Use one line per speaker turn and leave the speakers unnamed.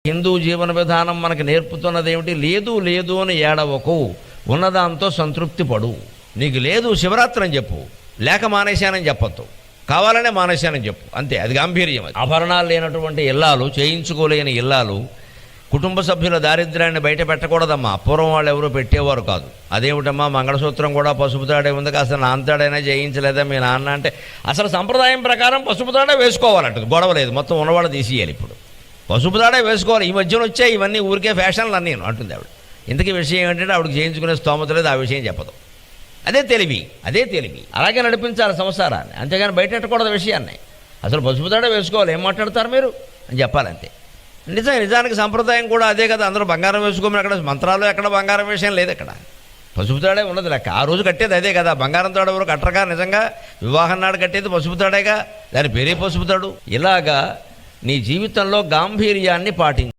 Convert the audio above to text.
హిందూ జీవన విధానం మనకు నేర్పుతున్నది ఏమిటి? లేదు లేదు అని ఏడవకు, ఉన్నదాంతో సంతృప్తి పడు. నీకు లేదు శివరాత్రి అని చెప్పు, లేక మానేశానని చెప్పొద్దు, కావాలనే మానేశానని చెప్పు, అంతే. అది గాంభీర్యం. అది ఆభరణాలు లేనటువంటి ఇల్లాలు, చేయించుకోలేని ఇల్లాలు కుటుంబ సభ్యుల దారిద్ర్యాన్ని బయట పెట్టకూడదమ్మా. పూర్వం వాళ్ళు ఎవరూ పెట్టేవారు కాదు. అదేమిటమ్మా మంగళసూత్రం కూడా పసుపు తాడే ఉంది, కాస్త నాన్నతాడైనా చేయించలేదా మీ నాన్న అంటే, అసలు సంప్రదాయం ప్రకారం పసుపు తాడే వేసుకోవాలంటది, గొడవ లేదు, మొత్తం ఉన్నవాళ్ళు తీసేయాలి. ఇప్పుడు పసుపు తాడే వేసుకోవాలి. ఈ మధ్యన వచ్చాయి ఇవన్నీ ఊరికే ఫ్యాషన్లు అన్నీ అంటుంది ఆవిడ. ఇంతకీ విషయం ఏంటంటే ఆవిడకి చేయించుకునే స్తోమత లేదు, ఆ విషయం చెప్పదు. అదే తెలివి, అదే తెలివి. అలాగే నడిపించాలి సంసారాన్ని, అంతేగాని బయట పెట్టకూడదు విషయాన్ని. అసలు పసుపు తాడే వేసుకోవాలి, ఏం మాట్లాడతారు మీరు అని చెప్పాలంతే. నిజానికి సంప్రదాయం కూడా అదే కదా. అందరూ బంగారం వేసుకోమని అక్కడ మంత్రాలు ఎక్కడ బంగారం విషయం లేదు. ఇక్కడ పసుపు తాడే ఉన్నది లెక్క. ఆ రోజు కట్టేది అదే కదా. బంగారం తాడు ఎవరు కట్టరుగా, నిజంగా వివాహం నాడు కట్టేది పసుపు తాడేగా, దాని పేరే పసుపు తాడు. ఇలాగా నీ జీవితంలో గాంభీర్యాన్ని పాటించు.